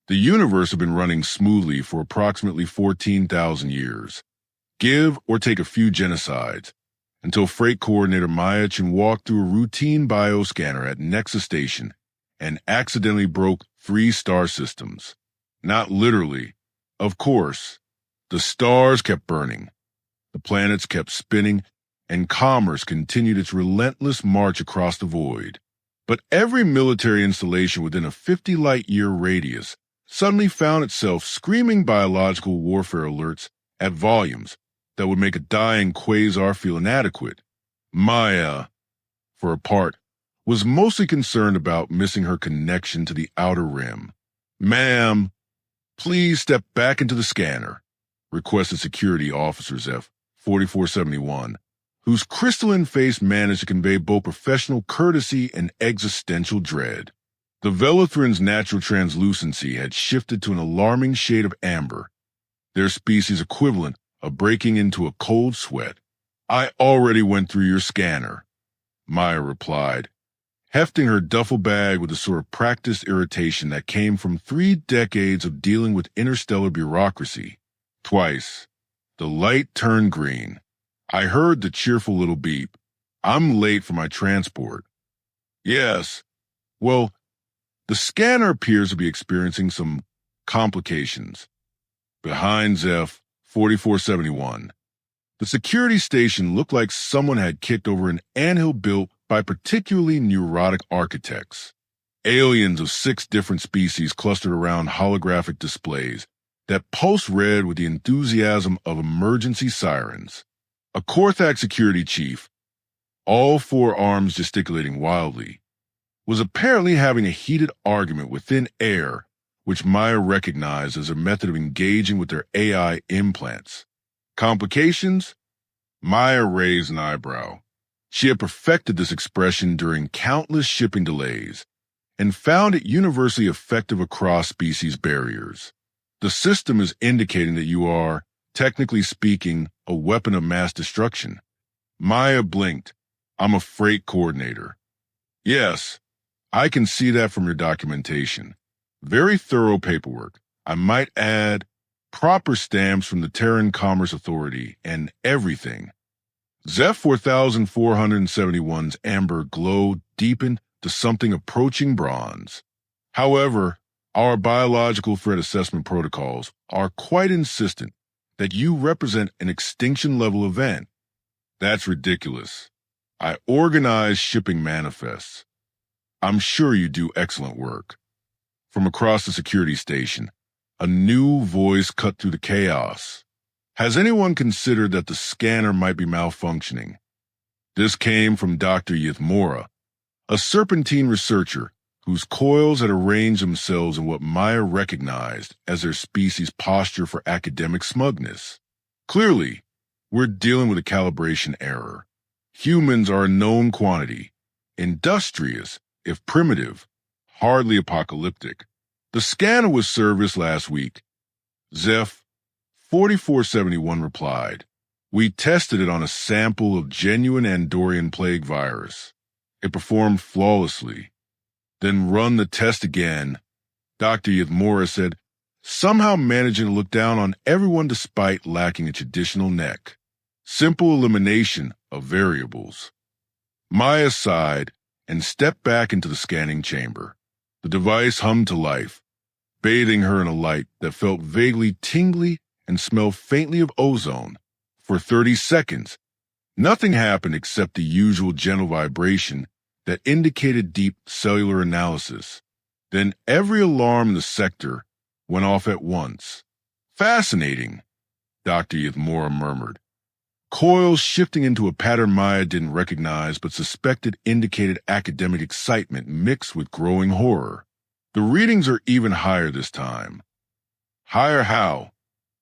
The universe had been running smoothly for approximately 14,000 years. Give or take a few genocides, until Freight Coordinator Mayachin walked through a routine bioscanner at Nexus Station and accidentally broke 3 star systems. Not literally. Of course. The stars kept burning. The planets kept spinning, and commerce continued its relentless march across the void. But every military installation within a 50 light-year radius suddenly found itself screaming biological warfare alerts at volumes that would make a dying quasar feel inadequate. Maya, for her part, was mostly concerned about missing her connection to the outer rim. "Ma'am, please step back into the scanner," requested Security Officer Zeph 4471, whose crystalline face managed to convey both professional courtesy and existential dread. The Velothrin's natural translucency had shifted to an alarming shade of amber, their species' equivalent of breaking into a cold sweat. "I already went through your scanner," Maya replied, hefting her duffel bag with the sort of practiced irritation that came from 3 decades of dealing with interstellar bureaucracy. "Twice. The light turned green. I heard the cheerful little beep. I'm late for my transport." "Yes. Well, the scanner appears to be experiencing some complications." Behind Zeph 4471, the security station looked like someone had kicked over an anthill built by particularly neurotic architects. Aliens of 6 different species clustered around holographic displays that pulsed red with the enthusiasm of emergency sirens. A Korthak security chief, all 4 arms gesticulating wildly, was apparently having a heated argument with thin air, which Maya recognized as a method of engaging with their AI implants. Complications? Maya raised an eyebrow. She had perfected this expression during countless shipping delays and found it universally effective across species barriers. The system is indicating that you are, technically speaking, a weapon of mass destruction. Maya blinked. "I'm a freight coordinator." "Yes, I can see that from your documentation. Very thorough paperwork. I might add, proper stamps from the Terran Commerce Authority and everything." Zeph 4471's amber glow deepened to something approaching bronze. "However, our biological threat assessment protocols are quite insistent that you represent an extinction-level event." "That's ridiculous. I organize shipping manifests. I'm sure you do excellent work." From across the security station, a new voice cut through the chaos. "Has anyone considered that the scanner might be malfunctioning?" This came from Dr. Ythmora, a serpentine researcher whose coils had arranged themselves in what Maya recognized as their species' posture for academic smugness. "Clearly, we're dealing with a calibration error. Humans are a known quantity, industrious, if primitive, hardly apocalyptic. The scanner was serviced last week." Zeph 4471 replied. "We tested it on a sample of genuine Andorian plague virus. It performed flawlessly. Then run the test again." Dr. Ythmora said, somehow managing to look down on everyone despite lacking a traditional neck. "Simple elimination of variables." Maya sighed and stepped back into the scanning chamber. The device hummed to life, bathing her in a light that felt vaguely tingly and smelled faintly of ozone. For 30 seconds, nothing happened except the usual gentle vibration that indicated deep cellular analysis. Then every alarm in the sector went off at once. "Fascinating," Dr. Ythmora murmured. Coils shifting into a pattern Maya didn't recognize but suspected indicated academic excitement mixed with growing horror. "The readings are even higher this time." "Higher how?"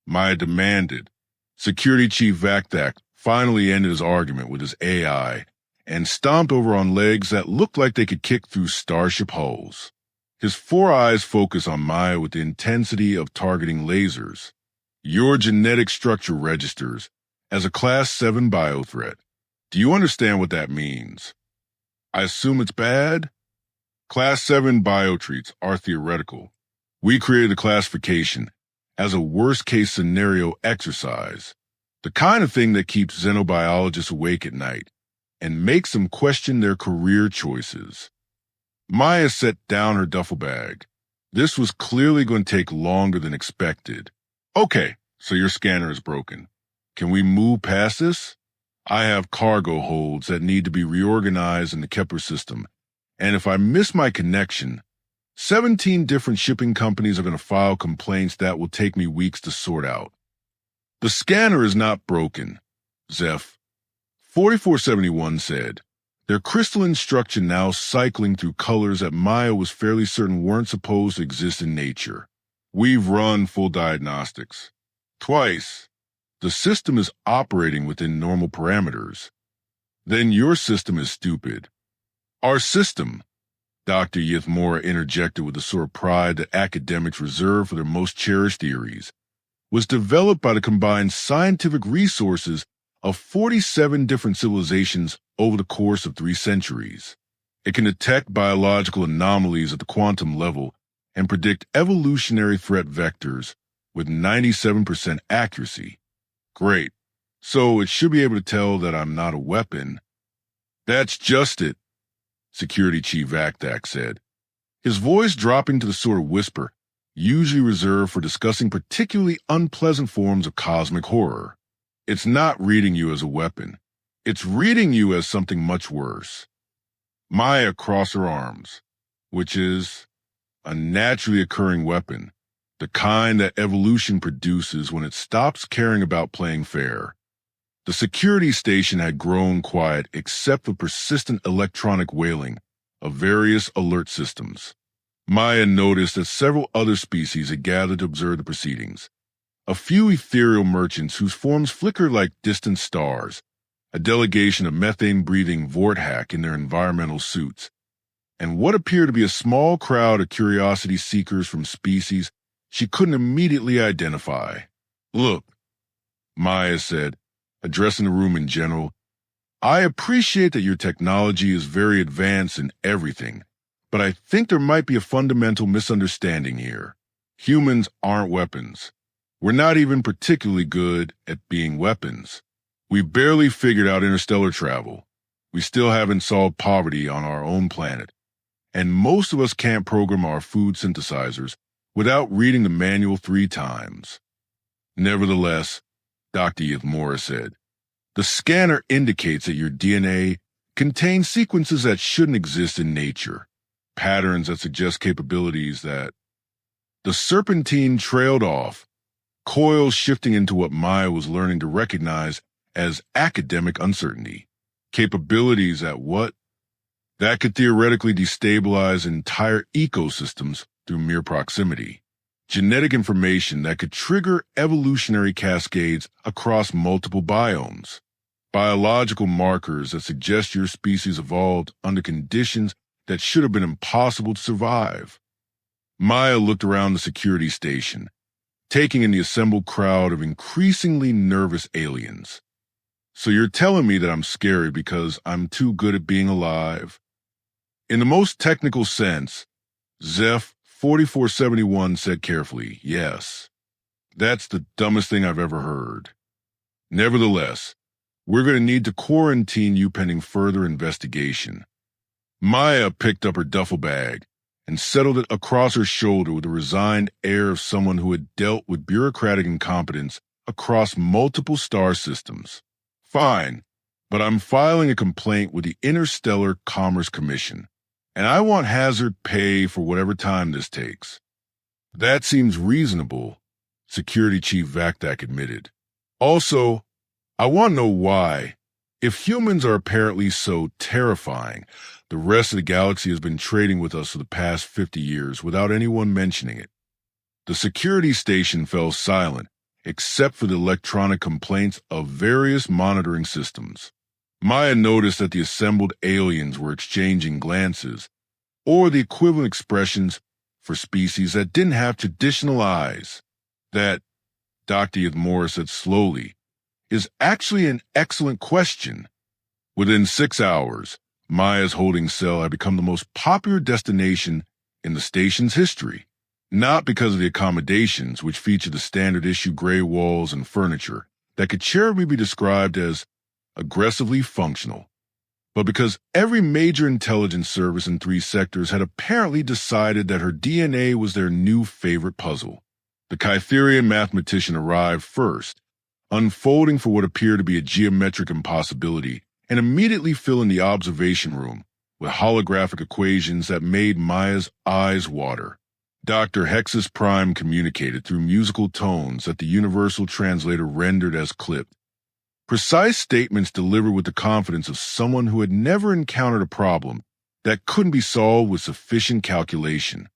Maya demanded. Security Chief Vakthak finally ended his argument with his AI and stomped over on legs that looked like they could kick through starship hulls. His 4 eyes focused on Maya with the intensity of targeting lasers. "Your genetic structure registers as a Class 7 biothreat. Do you understand what that means?" "I assume it's bad?" "Class 7 biotreats are theoretical. We created a classification as a worst-case scenario exercise, the kind of thing that keeps xenobiologists awake at night and makes them question their career choices. Maya set down her duffel bag. This was clearly going to take longer than expected. Okay, so your scanner is broken. Can we move past this? I have cargo holds that need to be reorganized in the Kepler system, and if I miss my connection, 17 different shipping companies are going to file complaints that will take me weeks to sort out. The scanner is not broken, Zeph 4471 said, their crystalline structure now cycling through colors that Maya was fairly certain weren't supposed to exist in nature. We've run full diagnostics. Twice. The system is operating within normal parameters. Then your system is stupid. Our system, Dr. Yithmora interjected with the sort of pride that academics reserve for their most cherished theories, was developed by the combined scientific resources of 47 different civilizations over the course of 3 centuries. It can detect biological anomalies at the quantum level and predict evolutionary threat vectors with 97% accuracy. Great. So it should be able to tell that I'm not a weapon. That's just it, Security Chief Vakdak said, his voice dropping to the sort of whisper usually reserved for discussing particularly unpleasant forms of cosmic horror. It's not reading you as a weapon. It's reading you as something much worse. Maya crossed her arms, which is a naturally occurring weapon, the kind that evolution produces when it stops caring about playing fair. The security station had grown quiet except for persistent electronic wailing of various alert systems. Maya noticed that several other species had gathered to observe the proceedings. A few ethereal merchants whose forms flickered like distant stars, a delegation of methane-breathing Vorthak in their environmental suits, and what appeared to be a small crowd of curiosity seekers from species she couldn't immediately identify. Look, Maya said, addressing the room in general, I appreciate that your technology is very advanced in everything, but I think there might be a fundamental misunderstanding here. Humans aren't weapons. We're not even particularly good at being weapons. We've barely figured out interstellar travel. We still haven't solved poverty on our own planet. And most of us can't program our food synthesizers without reading the manual 3 times. Nevertheless, Dr. Yithmora said, the scanner indicates that your DNA contains sequences that shouldn't exist in nature, patterns that suggest capabilities that... The serpentine trailed off, coils shifting into what Maya was learning to recognize as academic uncertainty. Capabilities at what? That could theoretically destabilize entire ecosystems through mere proximity. Genetic information that could trigger evolutionary cascades across multiple biomes. Biological markers that suggest your species evolved under conditions that should have been impossible to survive. Maya looked around the security station, taking in the assembled crowd of increasingly nervous aliens. So you're telling me that I'm scary because I'm too good at being alive? In the most technical sense, Zeph 4471 said carefully, yes. That's the dumbest thing I've ever heard. Nevertheless, we're going to need to quarantine you pending further investigation. Maya picked up her duffel bag and settled it across her shoulder with the resigned air of someone who had dealt with bureaucratic incompetence across multiple star systems. Fine, but I'm filing a complaint with the Interstellar Commerce Commission, and I want hazard pay for whatever time this takes. That seems reasonable, Security Chief Vakdak admitted. Also, I want to know why. If humans are apparently so terrifying, the rest of the galaxy has been trading with us for the past 50 years without anyone mentioning it. The security station fell silent, except for the electronic complaints of various monitoring systems. Maya noticed that the assembled aliens were exchanging glances, or the equivalent expressions for species that didn't have traditional eyes. That, Dr. Yithmora said slowly, is actually an excellent question. Within 6 hours, Maya's holding cell had become the most popular destination in the station's history. Not because of the accommodations, which feature the standard issue gray walls and furniture that could charitably be described as aggressively functional, but because every major intelligence service in 3 sectors had apparently decided that her DNA was their new favorite puzzle. The Kytherian mathematician arrived first, unfolding for what appeared to be a geometric impossibility, and immediately filling the observation room with holographic equations that made Maya's eyes water. Dr. Hexus Prime communicated through musical tones that the universal translator rendered as clipped. Precise statements delivered with the confidence of someone who had never encountered a problem that couldn't be solved with sufficient calculation.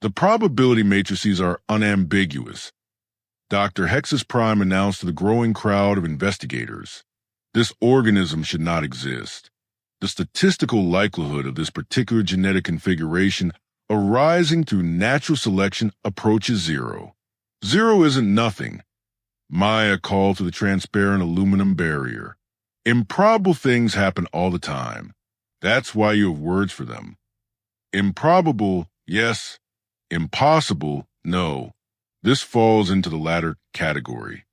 The probability matrices are unambiguous. Dr. Hexus Prime announced to the growing crowd of investigators, this organism should not exist. The statistical likelihood of this particular genetic configuration arising through natural selection approaches 0. 0 isn't nothing. Maya called to the transparent aluminum barrier. Improbable things happen all the time. That's why you have words for them. Improbable, yes. Impossible, no. This falls into the latter category.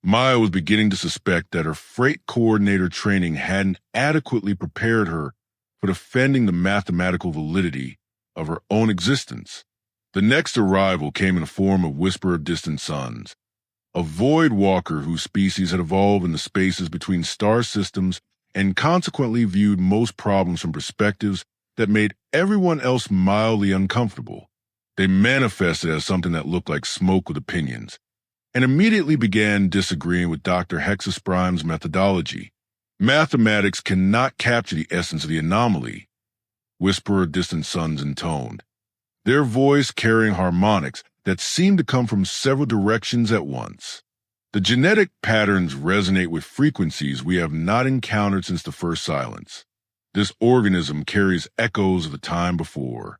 Maya was beginning to suspect that her freight coordinator training hadn't adequately prepared her for defending the mathematical validity of her own existence. The next arrival came in the form of Whisper of Distant Suns, a void walker whose species had evolved in the spaces between star systems and consequently viewed most problems from perspectives that made everyone else mildly uncomfortable. They manifested as something that looked like smoke with opinions, and immediately began disagreeing with Dr. Hexus Prime's methodology. Mathematics cannot capture the essence of the anomaly, Whisper of Distant Suns intoned, their voice carrying harmonics that seemed to come from several directions at once. The genetic patterns resonate with frequencies we have not encountered since the first silence. This organism carries echoes of the time before.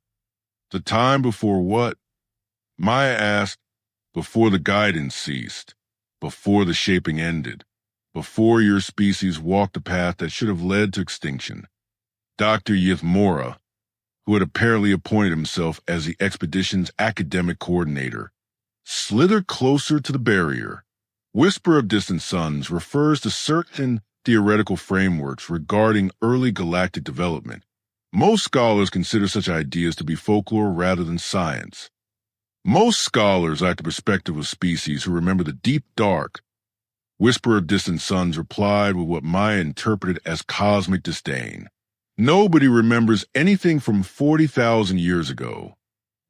The time before what? Maya asked. Before the guidance ceased. Before the shaping ended. Before your species walked a path that should have led to extinction. Dr. Yithmora, who had apparently appointed himself as the expedition's academic coordinator, slithered closer to the barrier. Whisper of Distant Suns refers to certain theoretical frameworks regarding early galactic development. Most scholars consider such ideas to be folklore rather than science. Most scholars lack the perspective of species who remember the deep dark. Whisper of Distant Suns replied with what Maya interpreted as cosmic disdain. Nobody remembers anything from 40,000 years ago,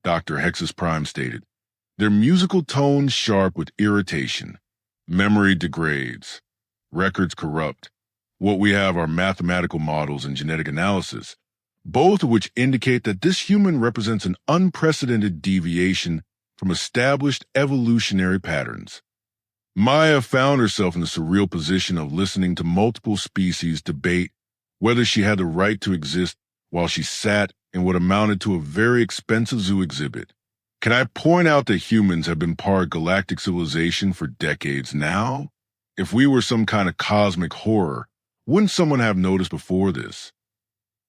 Dr. Hexus Prime stated, their musical tones sharp with irritation. Memory degrades. Records corrupt. What we have are mathematical models and genetic analysis, both of which indicate that this human represents an unprecedented deviation from established evolutionary patterns. Maya found herself in the surreal position of listening to multiple species debate whether she had the right to exist while she sat in what amounted to a very expensive zoo exhibit. Can I point out that humans have been part of galactic civilization for decades now? If we were some kind of cosmic horror, wouldn't someone have noticed before this?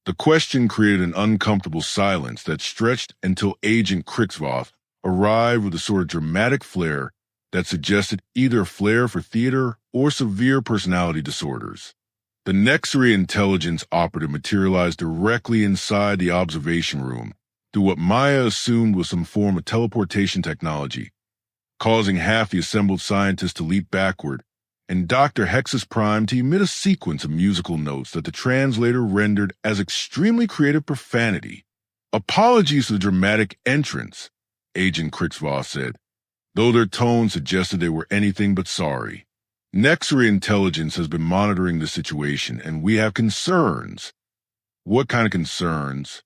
The question created an uncomfortable silence that stretched until Agent Krixvoth arrived with a sort of dramatic flair that suggested either a flair for theater or severe personality disorders. The Nexary intelligence operative materialized directly inside the observation room through what Maya assumed was some form of teleportation technology, causing half the assembled scientists to leap backward and Dr. Hexus Prime to emit a sequence of musical notes that the translator rendered as extremely creative profanity. Apologies for the dramatic entrance, Agent Krixvoth said, though their tone suggested they were anything but sorry. Nexary intelligence has been monitoring the situation, and we have concerns. What kind of concerns?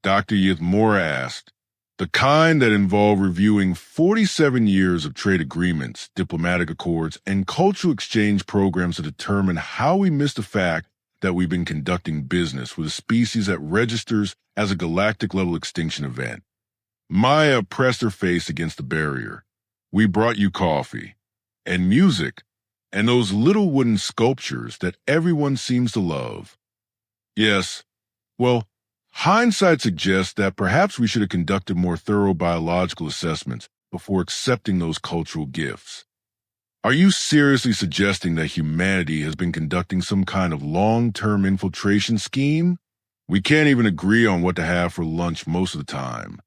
Dr. Yithmora asked. The kind that involve reviewing 47 years of trade agreements, diplomatic accords, and cultural exchange programs to determine how we missed the fact that we've been conducting business with a species that registers as a galactic-level extinction event. Maya pressed her face against the barrier. We brought you coffee, and music, and those little wooden sculptures that everyone seems to love. Yes, well, Hindsight suggests that perhaps we should have conducted more thorough biological assessments before accepting those cultural gifts. Are you seriously suggesting that humanity has been conducting some kind of long-term infiltration scheme? We can't even agree on what to have for lunch most of the time.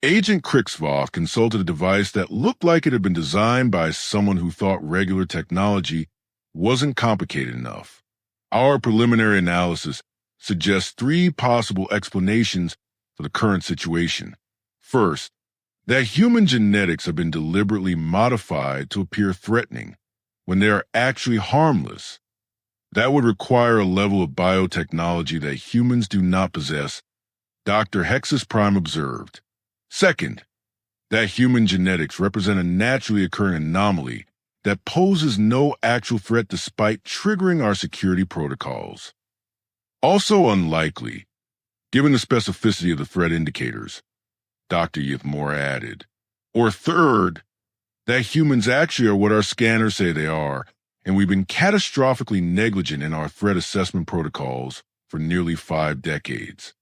Agent Krixvoff consulted a device that looked like it had been designed by someone who thought regular technology wasn't complicated enough. Our preliminary analysis suggests three possible explanations for the current situation. First, that human genetics have been deliberately modified to appear threatening when they are actually harmless. That would require a level of biotechnology that humans do not possess, Dr. Hexus Prime observed. Second, that human genetics represent a naturally occurring anomaly that poses no actual threat despite triggering our security protocols. Also unlikely, given the specificity of the threat indicators, Dr. Yithmore added. Or third, that humans actually are what our scanners say they are, and we've been catastrophically negligent in our threat assessment protocols for nearly 5 decades.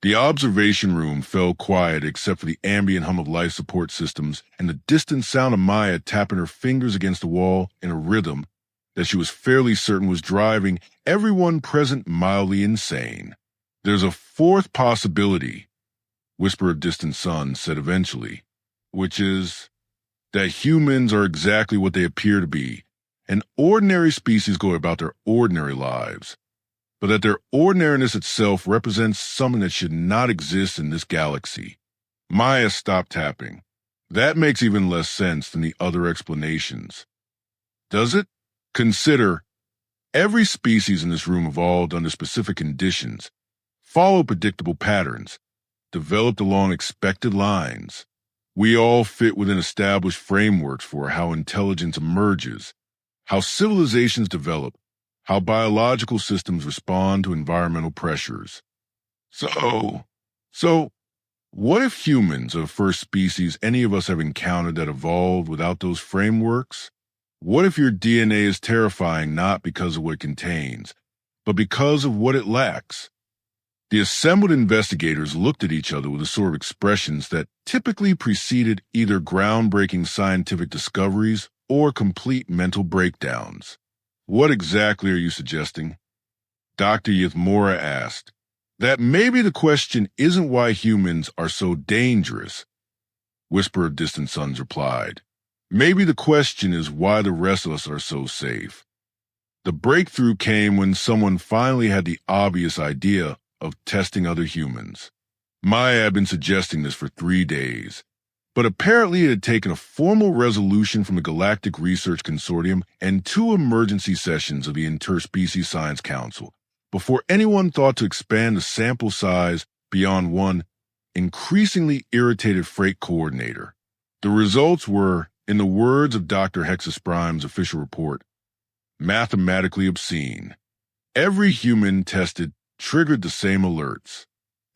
The observation room fell quiet except for the ambient hum of life support systems and the distant sound of Maya tapping her fingers against the wall in a rhythm that she was fairly certain was driving everyone present mildly insane. There's a fourth possibility, Whisper of Distant Sun said eventually, which is that humans are exactly what they appear to be. An ordinary species go about their ordinary lives, but that their ordinariness itself represents something that should not exist in this galaxy. Maya stopped tapping. That makes even less sense than the other explanations. Does it? Consider, every species in this room evolved under specific conditions, followed predictable patterns, developed along expected lines. We all fit within established frameworks for how intelligence emerges, how civilizations develop, how biological systems respond to environmental pressures. So, what if humans are the first species any of us have encountered that evolved without those frameworks? What if your DNA is terrifying not because of what it contains, but because of what it lacks? The assembled investigators looked at each other with a sort of expressions that typically preceded either groundbreaking scientific discoveries or complete mental breakdowns. What exactly are you suggesting? Dr. Yithmora asked. That maybe the question isn't why humans are so dangerous, Whisper of Distant Suns replied. Maybe the question is why the rest of us are so safe. The breakthrough came when someone finally had the obvious idea of testing other humans. Maya had been suggesting this for 3 days, but apparently it had taken a formal resolution from the Galactic Research Consortium and 2 emergency sessions of the Interspecies Science Council before anyone thought to expand the sample size beyond one increasingly irritated freight coordinator. The results were, in the words of Dr. Hexus Prime's official report, mathematically obscene. Every human tested triggered the same alerts.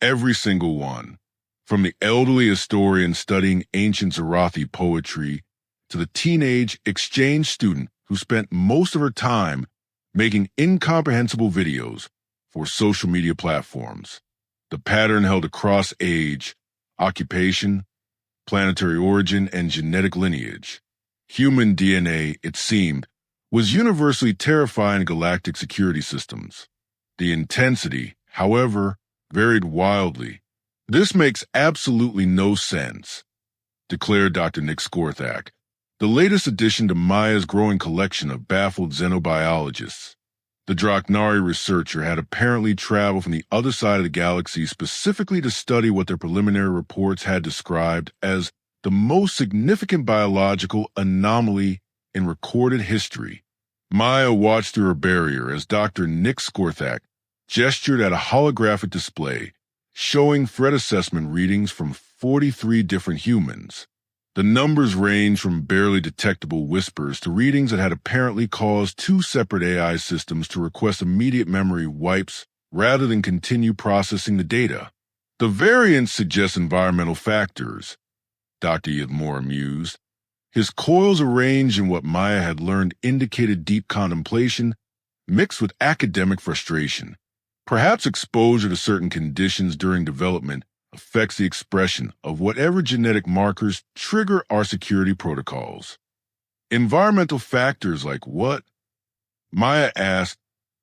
Every single one. From the elderly historian studying ancient Zarathi poetry to the teenage exchange student who spent most of her time making incomprehensible videos for social media platforms. The pattern held across age, occupation, planetary origin, and genetic lineage. Human DNA, it seemed, was universally terrifying galactic security systems. The intensity, however, varied wildly. This makes absolutely no sense, declared Dr. Nick Skorthak, the latest addition to Maya's growing collection of baffled xenobiologists. The Draknari researcher had apparently traveled from the other side of the galaxy specifically to study what their preliminary reports had described as the most significant biological anomaly in recorded history. Maya watched through her barrier as Dr. Nick Skorthak gestured at a holographic display showing threat assessment readings from 43 different humans. The numbers ranged from barely detectable whispers to readings that had apparently caused 2 separate AI systems to request immediate memory wipes rather than continue processing the data. The variance suggests environmental factors, Dr. Yithmore mused. His coils arranged in what Maya had learned indicated deep contemplation mixed with academic frustration. Perhaps exposure to certain conditions during development affects the expression of whatever genetic markers trigger our security protocols. Environmental factors like what? Maya asked.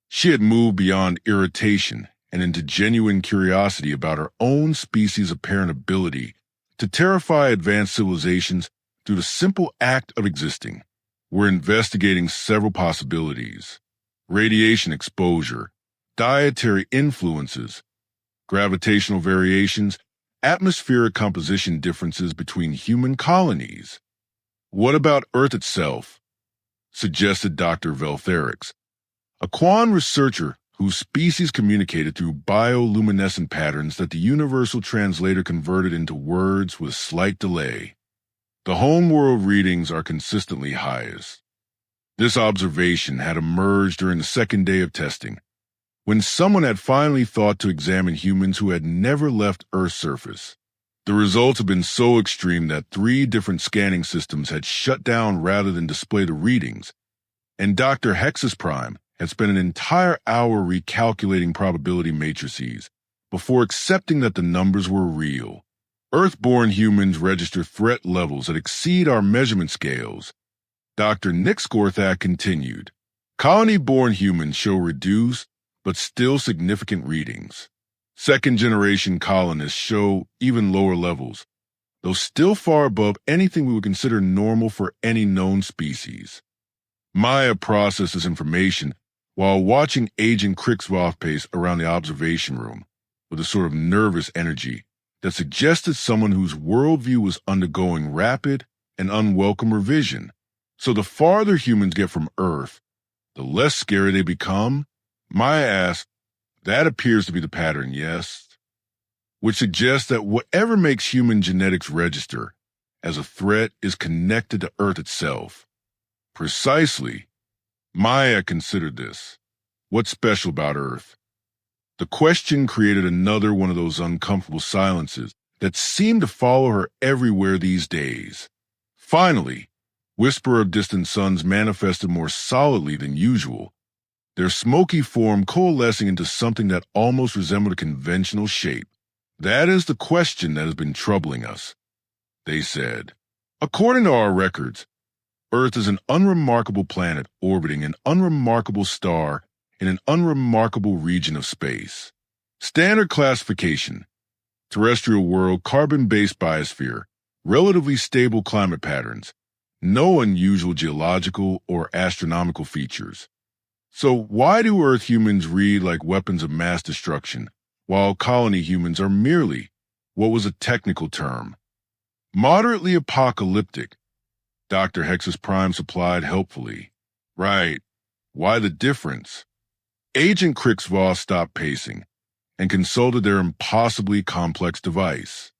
She had moved beyond irritation and into genuine curiosity about her own species' apparent ability to terrify advanced civilizations through the simple act of existing. We're investigating several possibilities: radiation exposure, dietary influences, gravitational variations, atmospheric composition differences between human colonies. What about Earth itself? Suggested Dr. Veltherix, a Quan researcher whose species communicated through bioluminescent patterns that the universal translator converted into words with slight delay. The homeworld readings are consistently highest. This observation had emerged during the second day of testing, when someone had finally thought to examine humans who had never left Earth's surface. The results had been so extreme that 3 different scanning systems had shut down rather than display the readings, and Dr. Hexus Prime had spent an entire hour recalculating probability matrices before accepting that the numbers were real. Earth-born humans register threat levels that exceed our measurement scales. Dr. Nick Skorthak continued. Colony-born humans show reduced, but still significant readings. Second-generation colonists show even lower levels, though still far above anything we would consider normal for any known species. Maya processes information while watching Agent Krixvoth pace around the observation room with a sort of nervous energy that suggested someone whose worldview was undergoing rapid and unwelcome revision. So the farther humans get from Earth, the less scary they become? Maya asked, that appears to be the pattern, yes? Which suggests that whatever makes human genetics register as a threat is connected to Earth itself. Precisely. Maya considered this. What's special about Earth? The question created another one of those uncomfortable silences that seemed to follow her everywhere these days. Finally, Whisper of Distant Suns manifested more solidly than usual, their smoky form coalescing into something that almost resembled a conventional shape. That is the question that has been troubling us, they said. According to our records, Earth is an unremarkable planet orbiting an unremarkable star in an unremarkable region of space. Standard classification: terrestrial world, carbon-based biosphere, relatively stable climate patterns, no unusual geological or astronomical features. So why do Earth humans read like weapons of mass destruction, while colony humans are merely, what was a technical term, moderately apocalyptic? Dr. Hexus Prime supplied helpfully. Right. Why the difference? Agent Krixvoth stopped pacing and consulted their impossibly complex device.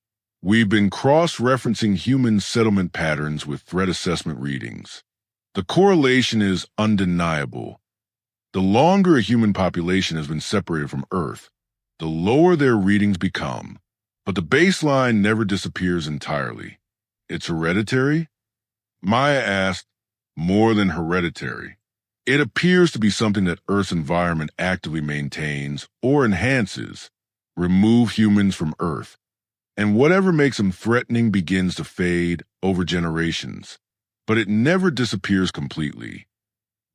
We've been cross-referencing human settlement patterns with threat assessment readings. The correlation is undeniable. The longer a human population has been separated from Earth, the lower their readings become. But the baseline never disappears entirely. It's hereditary? Maya asked. More than hereditary. It appears to be something that Earth's environment actively maintains or enhances. Remove humans from Earth, and whatever makes them threatening begins to fade over generations. But it never disappears completely.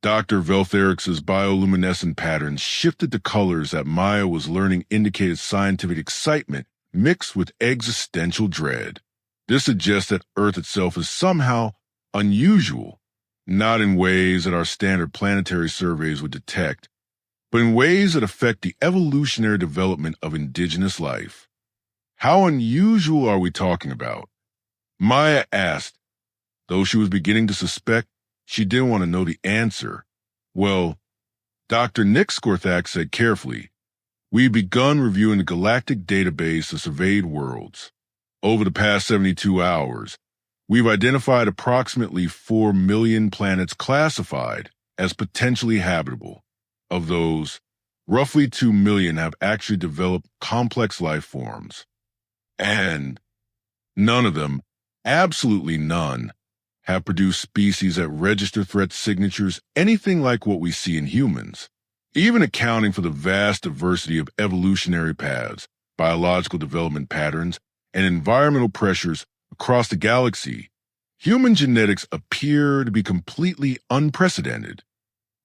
Dr. Veltherix's bioluminescent patterns shifted to colors that Maya was learning indicated scientific excitement mixed with existential dread. This suggests that Earth itself is somehow unusual, not in ways that our standard planetary surveys would detect, but in ways that affect the evolutionary development of indigenous life. How unusual are we talking about? Maya asked. Though she was beginning to suspect, she didn't want to know the answer. Well, Dr. Nick Skorthak said carefully, we've begun reviewing the galactic database of surveyed worlds. Over the past 72 hours, we've identified approximately 4 million planets classified as potentially habitable. Of those, roughly 2 million have actually developed complex life forms. And none of them, absolutely none, have produced species that register threat signatures anything like what we see in humans. Even accounting for the vast diversity of evolutionary paths, biological development patterns, and environmental pressures across the galaxy, human genetics appear to be completely unprecedented.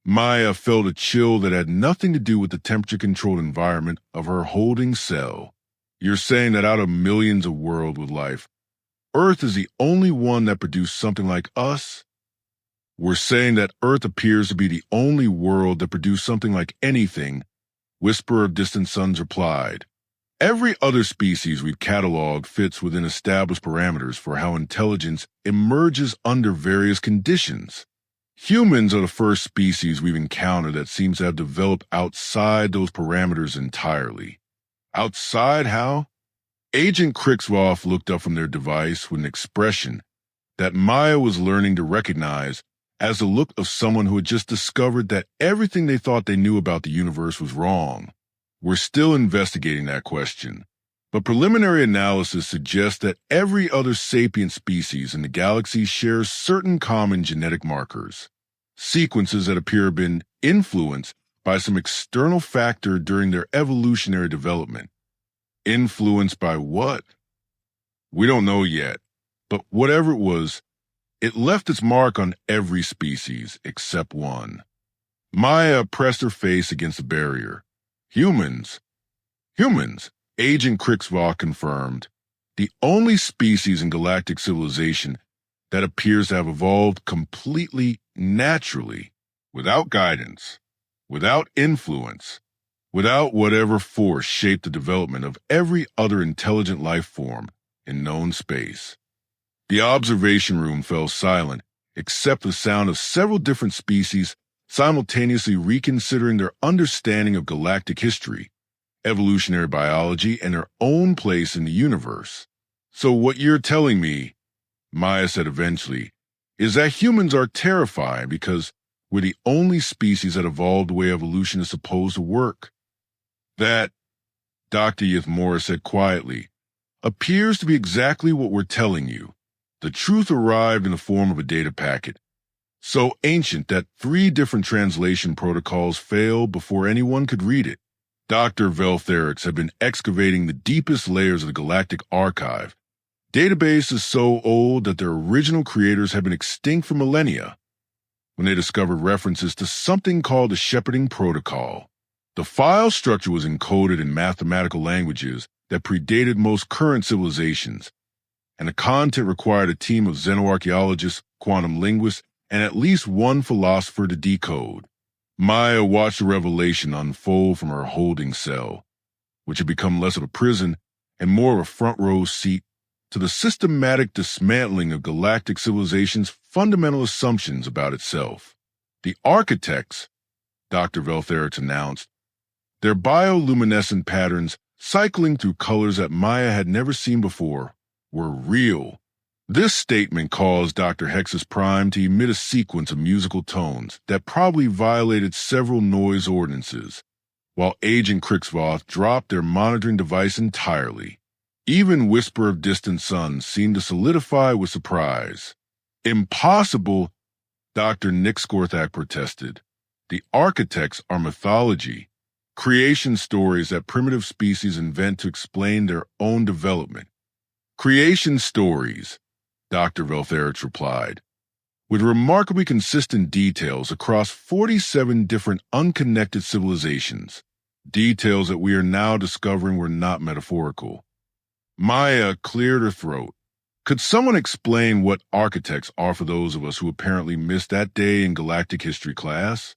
Maya felt a chill that had nothing to do with the temperature-controlled environment of her holding cell. You're saying that out of millions of worlds with life, Earth is the only one that produced something like us? We're saying that Earth appears to be the only world that produced something like anything, Whisper of Distant Suns replied. Every other species we've cataloged fits within established parameters for how intelligence emerges under various conditions. Humans are the first species we've encountered that seems to have developed outside those parameters entirely. Outside how? Agent Krixvoff looked up from their device with an expression that Maya was learning to recognize as the look of someone who had just discovered that everything they thought they knew about the universe was wrong. We're still investigating that question, but preliminary analysis suggests that every other sapient species in the galaxy shares certain common genetic markers, sequences that appear to have been influenced by some external factor during their evolutionary development. Influenced by what? We don't know yet, but whatever it was, it left its mark on every species except one. Maya pressed her face against the barrier. Humans, Agent Krixvoff confirmed, the only species in galactic civilization that appears to have evolved completely naturally, without guidance, without influence, without whatever force shaped the development of every other intelligent life form in known space. The observation room fell silent, except for the sound of several different species simultaneously reconsidering their understanding of galactic history, evolutionary biology, and their own place in the universe. So what you're telling me, Maya said eventually, is that humans are terrifying because we're the only species that evolved the way evolution is supposed to work. That, Dr. Ythmora said quietly, appears to be exactly what we're telling you. The truth arrived in the form of a data packet, so ancient that 3 different translation protocols failed before anyone could read it. Dr. Veltherix had been excavating the deepest layers of the galactic archive. Database is so old that their original creators had been extinct for millennia. When they discovered references to something called the shepherding protocol, the file structure was encoded in mathematical languages that predated most current civilizations, and the content required a team of xenoarchaeologists, quantum linguists, and at least one philosopher to decode. Maya watched the revelation unfold from her holding cell, which had become less of a prison and more of a front-row seat to the systematic dismantling of galactic civilization's fundamental assumptions about itself. The architects, Dr. Veltherix announced, their bioluminescent patterns cycling through colors that Maya had never seen before, were real. This statement caused Dr. Hexus Prime to emit a sequence of musical tones that probably violated several noise ordinances, while Agent Krixvoff dropped their monitoring device entirely. Even Whisper of Distant Suns seemed to solidify with surprise. Impossible, Dr. Nick Skorthak protested. The architects are mythology, creation stories that primitive species invent to explain their own development. Creation stories, Dr. Veltherix replied, with remarkably consistent details across 47 different unconnected civilizations, details that we are now discovering were not metaphorical. Maya cleared her throat. Could someone explain what architects are for those of us who apparently missed that day in galactic history class?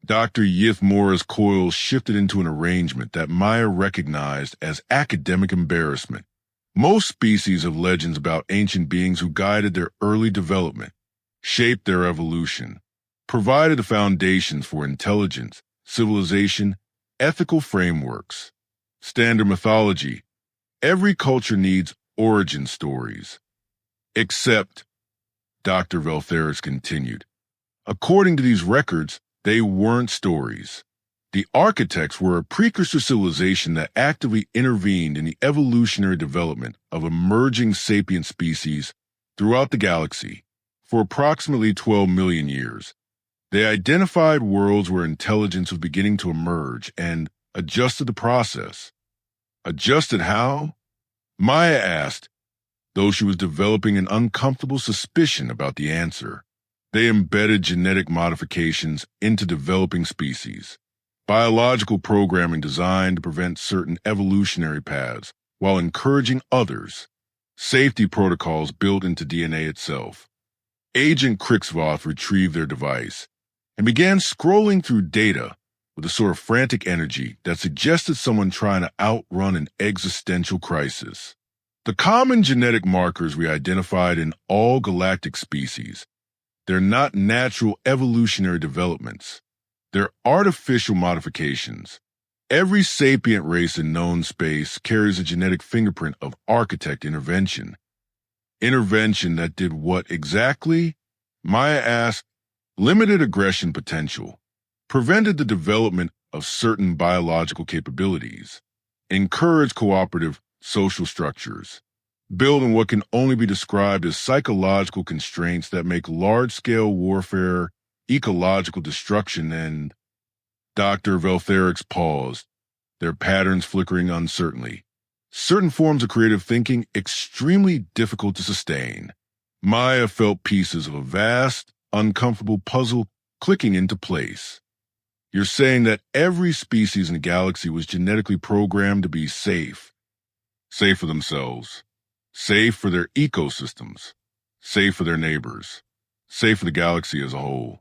Dr. Ythmora's coils shifted into an arrangement that Maya recognized as academic embarrassment. Most species have legends about ancient beings who guided their early development, shaped their evolution, provided the foundations for intelligence, civilization, ethical frameworks. Standard mythology. Every culture needs origin stories. Except, Dr. Veltherix continued, according to these records, they weren't stories. The architects were a precursor civilization that actively intervened in the evolutionary development of emerging sapient species throughout the galaxy for approximately 12 million years. They identified worlds where intelligence was beginning to emerge and adjusted the process. Adjusted how? Maya asked, though she was developing an uncomfortable suspicion about the answer. They embedded genetic modifications into developing species, biological programming designed to prevent certain evolutionary paths while encouraging others, safety protocols built into DNA itself. Agent Crixvoth retrieved their device and began scrolling through data with a sort of frantic energy that suggested someone trying to outrun an existential crisis. The common genetic markers we identified in all galactic species, they're not natural evolutionary developments. They're artificial modifications. Every sapient race in known space carries a genetic fingerprint of architect intervention. Intervention that did what exactly? Maya asked. Limited aggression potential, prevented the development of certain biological capabilities, encouraged cooperative social structures, built on what can only be described as psychological constraints that make large-scale warfare, ecological destruction, and Dr. Veltherix paused, their patterns flickering uncertainly. Certain forms of creative thinking extremely difficult to sustain. Maya felt pieces of a vast, uncomfortable puzzle clicking into place. You're saying that every species in the galaxy was genetically programmed to be safe. Safe for themselves. Safe for their ecosystems. Safe for their neighbors. Safe for the galaxy as a whole.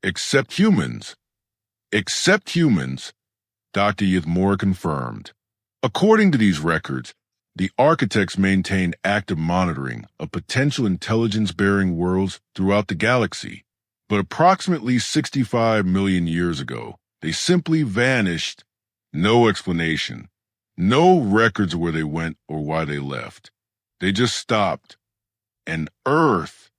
Except humans. Except humans, Dr. Ythmora confirmed. According to these records, the architects maintained active monitoring of potential intelligence-bearing worlds throughout the galaxy, but approximately 65 million years ago, they simply vanished. No explanation, no records of where they went or why they left. They just stopped. And Earth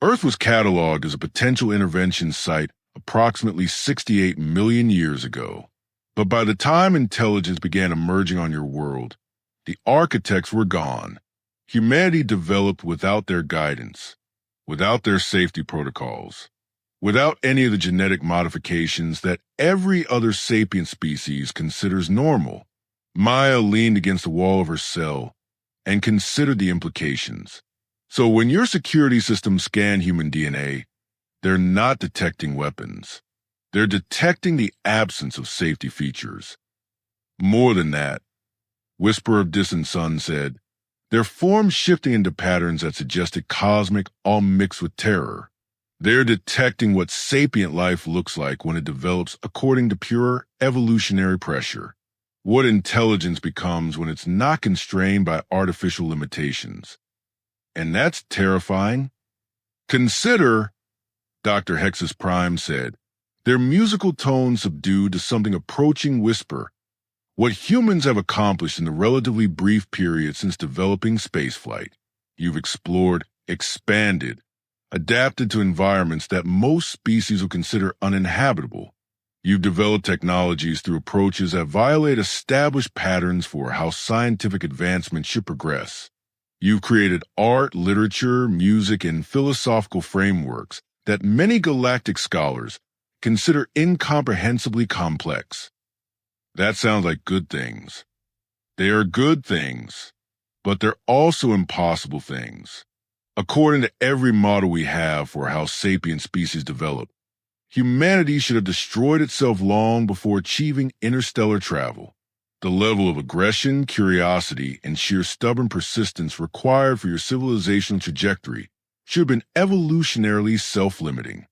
was cataloged as a potential intervention site approximately 68 million years ago. But by the time intelligence began emerging on your world, the architects were gone. Humanity developed without their guidance, without their safety protocols, without any of the genetic modifications that every other sapient species considers normal. Maya leaned against the wall of her cell and considered the implications. So when your security systems scan human DNA, they're not detecting weapons. They're detecting the absence of safety features. More than that, Whisper of Distant Sun said, their forms shifting into patterns that suggested cosmic, all mixed with terror. They're detecting what sapient life looks like when it develops according to pure evolutionary pressure. What intelligence becomes when it's not constrained by artificial limitations. And that's terrifying. Consider, Dr. Hexus Prime said, their musical tones subdued to something approaching whisper. What humans have accomplished in the relatively brief period since developing spaceflight. You've explored, expanded, adapted to environments that most species will consider uninhabitable. You've developed technologies through approaches that violate established patterns for how scientific advancement should progress. You've created art, literature, music, and philosophical frameworks that many galactic scholars consider incomprehensibly complex. That sounds like good things. They are good things, but they're also impossible things. According to every model we have for how sapient species develop, humanity should have destroyed itself long before achieving interstellar travel. The level of aggression, curiosity, and sheer stubborn persistence required for your civilizational trajectory should have been evolutionarily self-limiting.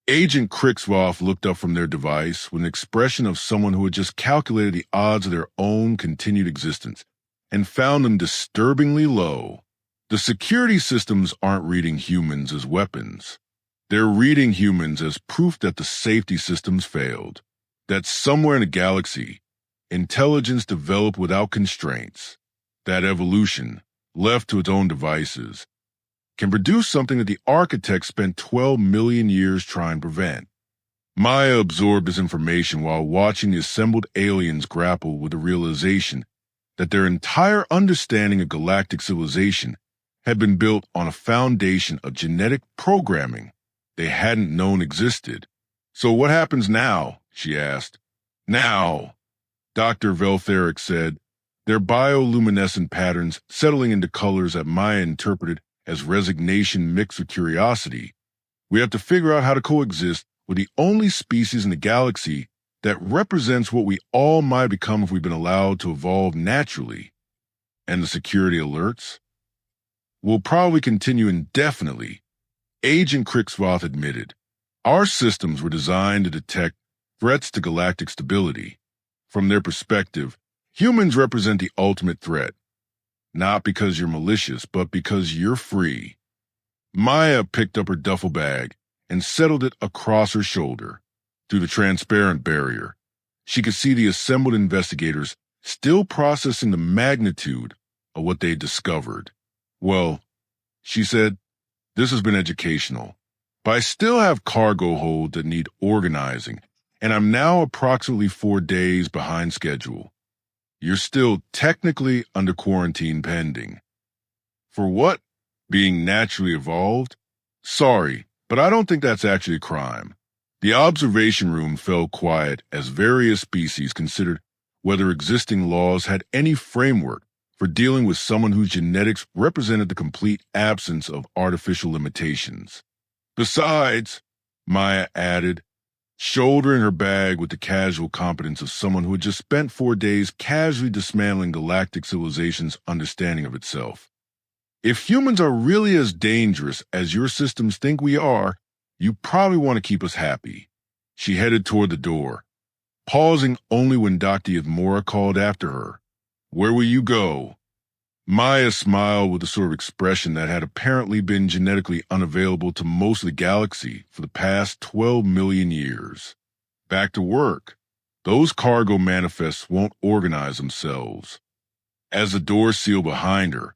Agent Crixvoth looked up from their device with an expression of someone who had just calculated the odds of their own continued existence and found them disturbingly low. The security systems aren't reading humans as weapons. They're reading humans as proof that the safety systems failed, that somewhere in the galaxy, intelligence developed without constraints, that evolution, left to its own devices, can produce something that the architects spent 12 million years trying to prevent. Maya absorbed this information while watching the assembled aliens grapple with the realization that their entire understanding of galactic civilization had been built on a foundation of genetic programming they hadn't known existed. "So what happens now?" she asked. "Now," Dr. Veltheric said, their bioluminescent patterns settling into colors that Maya interpreted as resignation mixed with curiosity. "We have to figure out how to coexist with the only species in the galaxy that represents what we all might become if we've been allowed to evolve naturally." "And the security alerts?" "Will probably continue indefinitely," Agent Crixvoth admitted. "Our systems were designed to detect threats to galactic stability. From their perspective, humans represent the ultimate threat. Not because you're malicious, but because you're free." Maya picked up her duffel bag and settled it across her shoulder. Through the transparent barrier, she could see the assembled investigators still processing the magnitude of what they'd discovered. "Well," she said, "this has been educational, but I still have cargo holds that need organizing, and I'm now approximately 4 days behind schedule. You're still technically under quarantine pending." "For what? Being naturally evolved?" "Sorry, but I don't think that's actually a crime." The observation room fell quiet as various species considered whether existing laws had any framework for dealing with someone whose genetics represented the complete absence of artificial limitations. "Besides," Maya added, shouldering her bag with the casual competence of someone who had just spent 4 days casually dismantling galactic civilization's understanding of itself, "if humans are really as dangerous as your systems think we are, you probably want to keep us happy." She headed toward the door, pausing only when Dr. Yvmora called after her. "Where will you go?" Maya smiled with a sort of expression that had apparently been genetically unavailable to most of the galaxy for the past 12 million years. "Back to work. Those cargo manifests won't organize themselves." As the door sealed behind her,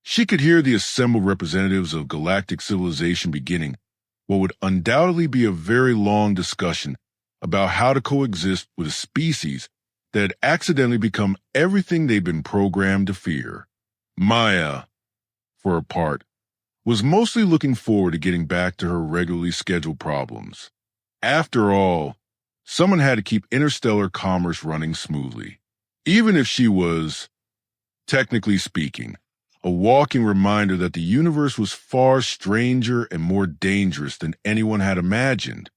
she could hear the assembled representatives of galactic civilization beginning what would undoubtedly be a very long discussion about how to coexist with a species that had accidentally become everything they'd been programmed to fear. Maya, for her part, was mostly looking forward to getting back to her regularly scheduled problems. After all, someone had to keep interstellar commerce running smoothly, even if she was, technically speaking, a walking reminder that the universe was far stranger and more dangerous than anyone had imagined.